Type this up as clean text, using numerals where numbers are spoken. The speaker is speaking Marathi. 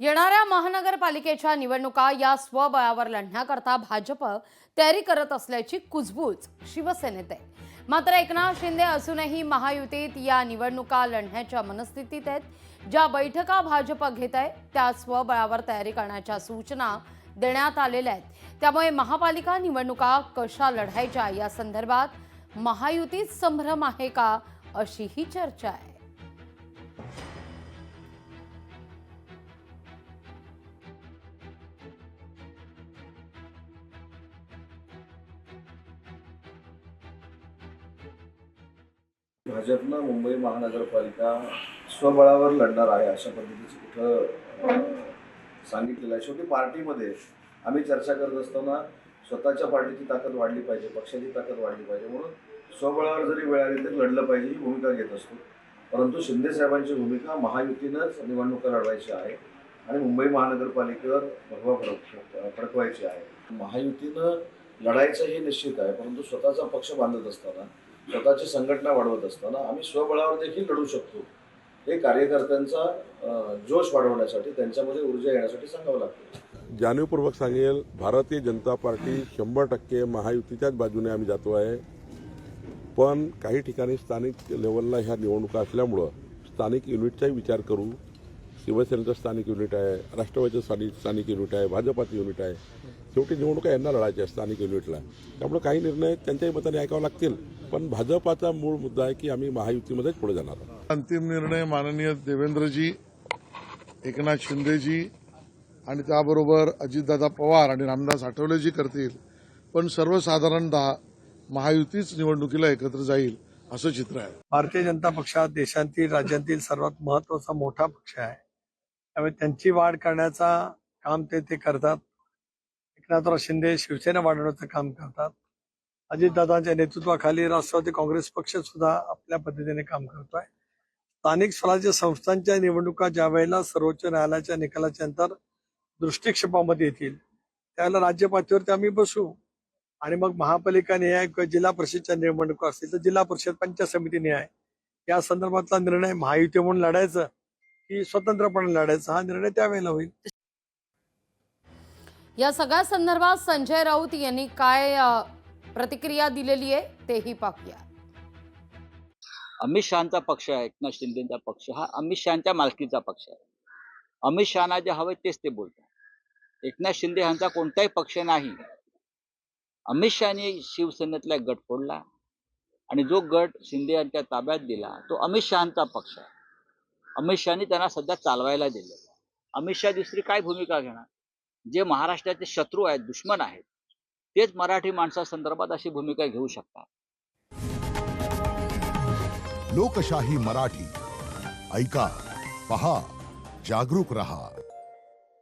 येणाऱ्या महानगरपालिकेच्या निवडणुका या स्वबळावर लढण्याकरता भाजप तयारी करत असल्याची कुजबूज शिवसेनेत आहे। मात्र एकनाथ शिंदे असूनही महायुतीत या निवडणुका लढण्याच्या मनस्थितीत आहेत। ज्या बैठका भाजप घेत आहे त्या स्वबळावर तयारी करण्याच्या सूचना देण्यात आलेल्या आहेत। त्यामुळे महापालिका निवडणुका कशा लढायच्या या संदर्भात महायुतीत संभ्रम आहे का, अशी ही चर्चा आहे। भाजपनं मुंबई महानगरपालिका स्वबळावर लढणार आहे अशा पद्धतीचं कुठं सांगितलेलं आहे। शेवटी पार्टीमध्ये आम्ही चर्चा करत असताना स्वतःच्या पार्टीची ताकद वाढली पाहिजे, पक्षाची ताकद वाढली पाहिजे, म्हणून स्वबळावर जरी वेळ आली तरी लढलं पाहिजे ही भूमिका घेत असतो। परंतु शिंदे साहेबांची भूमिका महायुतीनंच निवडणुका लढवायची आहे आणि मुंबई महानगरपालिकेवर भगवा फडकवायची आहे। महायुतीनं लढायचं हे निश्चित आहे, परंतु स्वतःचा पक्ष बांधत असताना, स्वतःची संघटना वाढवत असताना आम्ही स्वबळावर देखील लढू शकतो। हे कार्यकर्त्यांचा जोश वाढवण्यासाठी, त्यांच्यामध्ये ऊर्जा येण्यासाठी सांगावं लागतं। जाणीवपूर्वक सांगेल, भारतीय जनता पार्टी 100% महायुतीच्याच बाजूने आम्ही जातो आहे। पण काही ठिकाणी स्थानिक लेवलला ह्या निवडणुका असल्यामुळं स्थानिक युनिटचाही विचार करू। शिवसेनेचं स्थानिक युनिट आहे, राष्ट्रवादीचं स्थानिक युनिट आहे, भाजपाचं युनिट आहे। शेवटी निवडणुका यांना लढायच्या स्थानिक युनिटला, त्यामुळे काही निर्णय त्यांच्याही मताने ऐकावे लागतील। पण भाजपाचा मूळ मुद्दा आहे की आम्ही महायुतीमध्येच पुढे जाणार आहोत। अंतिम निर्णय माननीय देवेंद्रजी, एकनाथ शिंदेजी आणि त्याबरोबर अजितदादा पवार आणि रामदास आठवलेजी करतील, पण सर्वसाधारणतः महायुतीच निवडणुकीला एकत्र जाईल असं चित्र आहे। भारतीय जनता पक्ष हा देशातील राज्यातील सर्वात महत्वाचा मोठा पक्ष आहे, त्यामुळे त्यांची वाढ करण्याचा काम ते करतात। एकनाथराव शिंदे शिवसेना वाढवण्याचं काम करतात। अजितदादांच्या नेतृत्वाखाली राष्ट्रवादी काँग्रेस पक्ष सुद्धा आपल्या पद्धतीने काम करतोय। स्थानिक स्वराज्य संस्थांच्या निवडणुका ज्या वेळेला सर्वोच्च न्यायालयाच्या निकालाच्या नंतर दृष्टिक्षेपामध्ये येतील त्यावेळेला राज्य पातळीवरती आम्ही बसू आणि मग महापालिका न्याय किंवा जिल्हा परिषदच्या निवडणुका असतील तर जिल्हा परिषद पंचायत समिती न्याय या संदर्भातला निर्णय महायुती म्हणून लढायचं की स्वतंत्रपणे लढायचं हा निर्णय त्यावेळेला होईल। या सगळ्या संदर्भात संजय राऊत यांनी काय प्रतिक्रिया दिलेली आहे तेही पाहूया। अमित शहांचा पक्ष आहे, एकनाथ शिंदेचा पक्ष हा अमित शहांच्या मालकीचा पक्ष आहे। अमित शहांना जे हवे तेच ते बोलतात। एकनाथ शिंदे यांचा कोणताही पक्ष नाही। अमित शहानी शिवसेनेतला एक गट फोडला आणि जो गट शिंदे यांच्या ताब्यात दिला तो अमित शहांचा पक्ष आहे। अमित शहानी त्यांना सध्या चालवायला दिले। अमित शहा दुसरी काय भूमिका घेणार? जे महाराष्ट्राचे शत्रू आहेत, दुश्मन आहेत, तेच मराठी माणसासंदर्भात अशी भूमिका घेऊ शकतात। लोकशाही मराठी ऐका, पहा, जागरूक रहा।